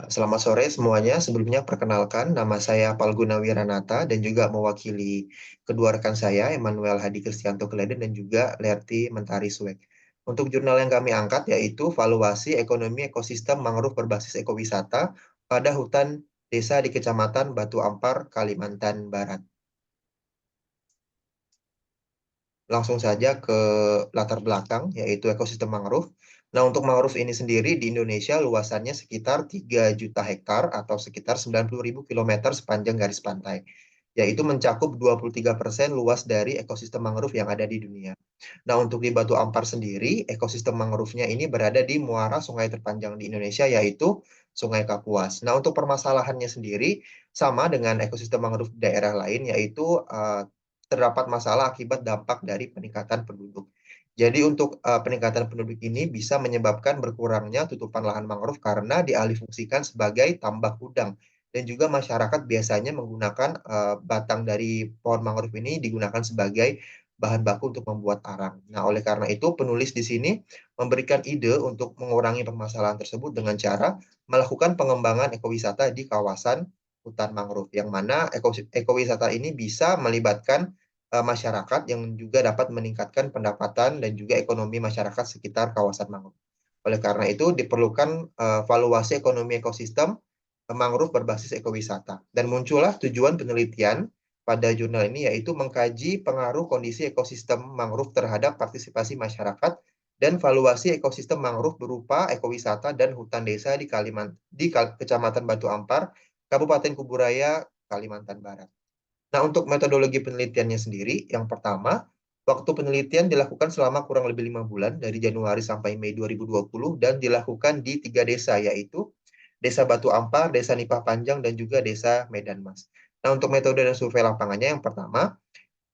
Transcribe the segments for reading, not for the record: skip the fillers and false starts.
Selamat sore semuanya. Sebelumnya perkenalkan, nama saya Palguna Wiranata dan juga mewakili kedua rekan saya, Emmanuel Hadi Kristianto Keleden dan juga Lerti Mentari Suek. Untuk jurnal yang kami angkat yaitu Valuasi Ekonomi Ekosistem Mangrove Berbasis Ekowisata pada Hutan Desa di Kecamatan Batu Ampar, Kalimantan Barat. Langsung saja ke latar belakang, yaitu ekosistem mangrove. Nah, untuk mangrove ini sendiri di Indonesia luasannya sekitar 3 juta hektar atau sekitar 90.000 kilometer sepanjang garis pantai, yaitu mencakup 23% luas dari ekosistem mangrove yang ada di dunia. Nah, untuk di Batu Ampar sendiri, ekosistem mangrove-nya ini berada di muara sungai terpanjang di Indonesia, yaitu Sungai Kapuas. Nah, untuk permasalahannya sendiri, sama dengan ekosistem mangrove di daerah lain, yaitu terdapat masalah akibat dampak dari peningkatan penduduk. Jadi untuk peningkatan penduduk ini bisa menyebabkan berkurangnya tutupan lahan mangrove karena dialihfungsikan sebagai tambak udang. Dan juga masyarakat biasanya menggunakan batang dari pohon mangrove ini digunakan sebagai bahan baku untuk membuat arang. Nah, oleh karena itu penulis di sini memberikan ide untuk mengurangi permasalahan tersebut dengan cara melakukan pengembangan ekowisata di kawasan hutan mangrove, yang mana ekowisata ini bisa melibatkan masyarakat yang juga dapat meningkatkan pendapatan dan juga ekonomi masyarakat sekitar kawasan mangrove. Oleh karena itu diperlukan valuasi ekonomi ekosistem mangrove berbasis ekowisata. Dan muncullah tujuan penelitian pada jurnal ini yaitu mengkaji pengaruh kondisi ekosistem mangrove terhadap partisipasi masyarakat dan valuasi ekosistem mangrove berupa ekowisata dan hutan desa di Kecamatan Batu Ampar, Kabupaten Kuburaya, Kalimantan Barat. Nah, untuk metodologi penelitiannya sendiri, yang pertama, waktu penelitian dilakukan selama kurang lebih 5 bulan, dari Januari sampai Mei 2020, dan dilakukan di 3 desa, yaitu Desa Batu Ampar, Desa Nipah Panjang, dan juga Desa Medan Mas. Nah, untuk metode dan survei lapangannya, yang pertama,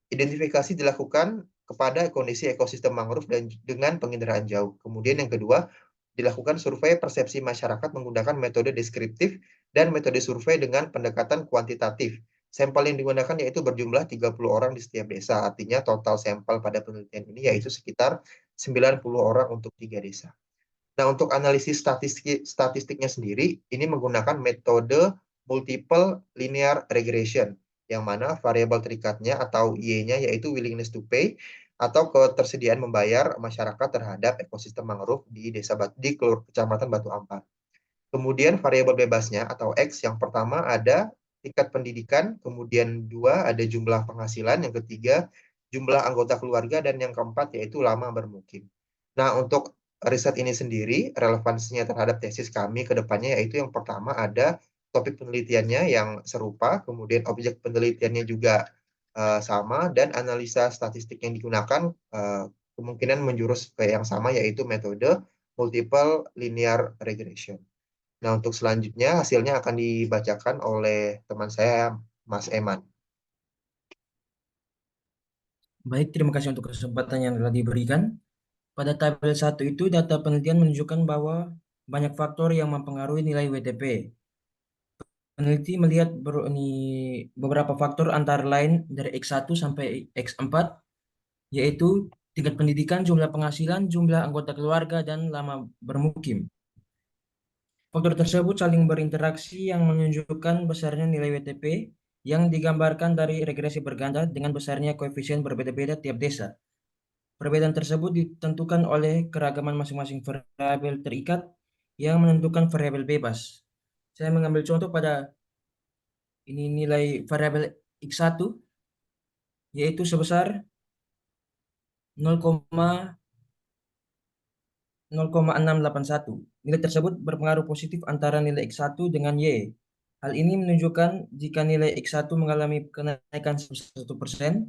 identifikasi dilakukan kepada kondisi ekosistem mangrove dan dengan penginderaan jauh. Kemudian yang kedua, dilakukan survei persepsi masyarakat menggunakan metode deskriptif dan metode survei dengan pendekatan kuantitatif. Sampel yang digunakan yaitu berjumlah 30 orang di setiap desa. Artinya total sampel pada penelitian ini yaitu sekitar 90 orang untuk 3 desa. Nah, untuk analisis statistiknya sendiri, ini menggunakan metode multiple linear regression, yang mana variabel terikatnya atau Y-nya yaitu willingness to pay atau ketersediaan membayar masyarakat terhadap ekosistem mangrove di Kecamatan Batu Ampar. Kemudian variabel bebasnya atau X, yang pertama ada tingkat pendidikan, kemudian dua ada jumlah penghasilan, yang ketiga jumlah anggota keluarga, dan yang keempat yaitu lama bermukim. Nah, untuk riset ini sendiri, relevansinya terhadap tesis kami ke depannya yaitu yang pertama ada topik penelitiannya yang serupa, kemudian objek penelitiannya juga sama, dan analisa statistik yang digunakan kemungkinan menjurus ke yang sama yaitu metode multiple linear regression. Nah, untuk selanjutnya hasilnya akan dibacakan oleh teman saya, Mas Eman. Baik, terima kasih untuk kesempatan yang telah diberikan. Pada tabel 1 itu data penelitian menunjukkan bahwa banyak faktor yang mempengaruhi nilai WTP. Peneliti melihat beberapa faktor antara lain dari X1 sampai X4, yaitu tingkat pendidikan, jumlah penghasilan, jumlah anggota keluarga, dan lama bermukim. Faktor tersebut saling berinteraksi yang menunjukkan besarnya nilai WTP yang digambarkan dari regresi berganda dengan besarnya koefisien berbeda-beda tiap desa. Perbedaan tersebut ditentukan oleh keragaman masing-masing variabel terikat yang menentukan variabel bebas. Saya mengambil contoh pada ini nilai variabel X1 yaitu sebesar 0,681. Nilai tersebut berpengaruh positif antara nilai X1 dengan Y. Hal ini menunjukkan jika nilai X1 mengalami kenaikan sebesar 1%,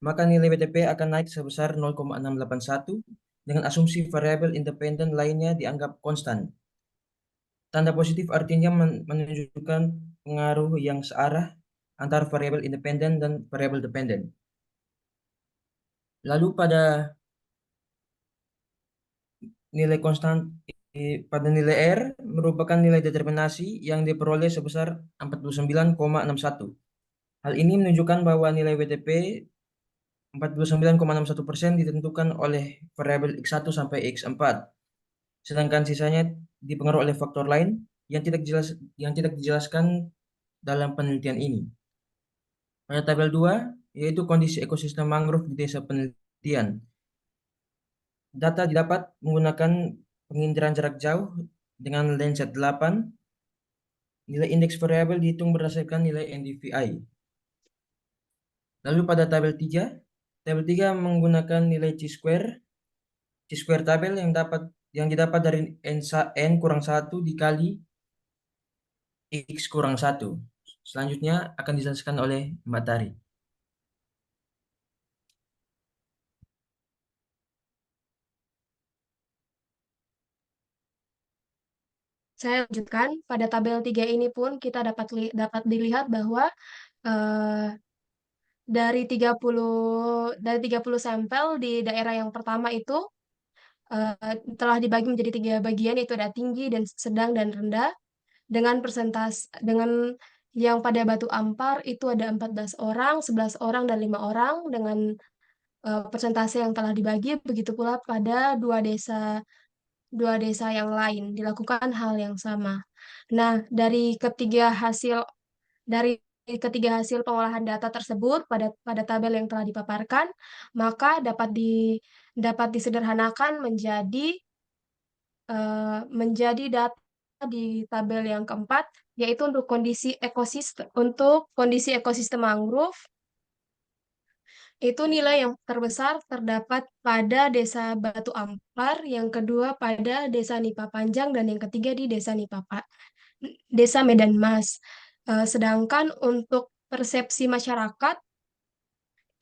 maka nilai WTP akan naik sebesar 0,681 dengan asumsi variabel independen lainnya dianggap konstan. Tanda positif artinya menunjukkan pengaruh yang searah antara variabel independen dan variabel dependen. Lalu nilai konstan pada nilai R merupakan nilai determinasi yang diperoleh sebesar 49,61. Hal ini menunjukkan bahwa nilai WTP 49,61% ditentukan oleh variabel X1 sampai X4, sedangkan sisanya dipengaruhi oleh faktor lain. yang tidak dijelaskan dalam penelitian ini. Pada tabel 2, yaitu kondisi ekosistem mangrove di desa penelitian. Data didapat menggunakan penginderaan jarak jauh dengan Landsat 8. Nilai indeks variabel dihitung berdasarkan nilai NDVI. Lalu pada tabel 3 menggunakan nilai Chi-square. Chi-square tabel yang didapat dari N kurang 1 dikali X kurang 1. Selanjutnya akan dijelaskan oleh Mbak Tari. Saya lanjutkan, pada tabel 3 ini pun kita dapat dilihat bahwa dari 30 sampel di daerah yang pertama itu telah dibagi menjadi 3 bagian, yaitu ada tinggi dan sedang dan rendah, dengan yang pada Batu Ampar itu ada 14 orang, 11 orang, dan 5 orang dengan persentase yang telah dibagi. Begitu pula pada dua desa yang lain dilakukan hal yang sama. Nah, dari ketiga hasil pengolahan data tersebut pada tabel yang telah dipaparkan, maka dapat disederhanakan menjadi data di tabel yang keempat, yaitu untuk kondisi ekosistem mangrove. Itu nilai yang terbesar terdapat pada Desa Batu Ampar, yang kedua pada Desa Nipa Panjang, dan yang ketiga di Desa Medan Mas. Sedangkan untuk persepsi masyarakat,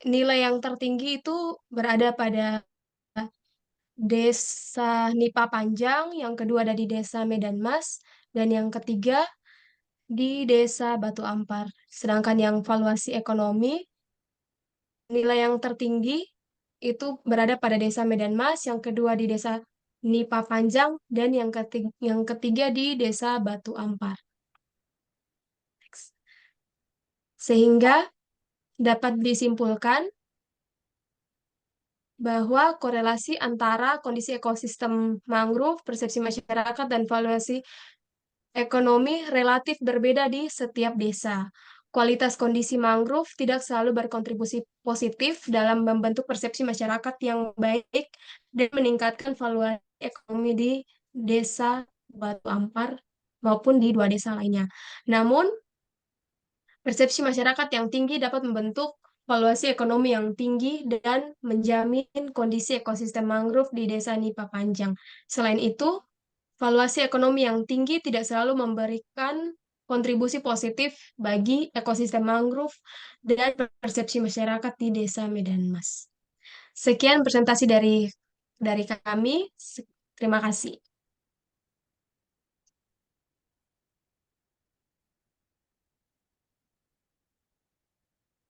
nilai yang tertinggi itu berada pada Desa Nipa Panjang, yang kedua ada di Desa Medan Mas, dan yang ketiga di Desa Batu Ampar. Sedangkan yang valuasi ekonomi, nilai yang tertinggi itu berada pada Desa Medan Mas, yang kedua di Desa Nipa Panjang, dan yang ketiga di Desa Batu Ampar. Sehingga dapat disimpulkan bahwa korelasi antara kondisi ekosistem mangrove, persepsi masyarakat, dan valuasi ekonomi relatif berbeda di setiap desa. Kualitas kondisi mangrove tidak selalu berkontribusi positif dalam membentuk persepsi masyarakat yang baik dan meningkatkan valuasi ekonomi di Desa Batu Ampar maupun di dua desa lainnya. Namun, persepsi masyarakat yang tinggi dapat membentuk valuasi ekonomi yang tinggi dan menjamin kondisi ekosistem mangrove di Desa Nipa Panjang. Selain itu, valuasi ekonomi yang tinggi tidak selalu memberikan kontribusi positif bagi ekosistem mangrove dan persepsi masyarakat di Desa Medan Mas. Sekian presentasi dari kami. Terima kasih.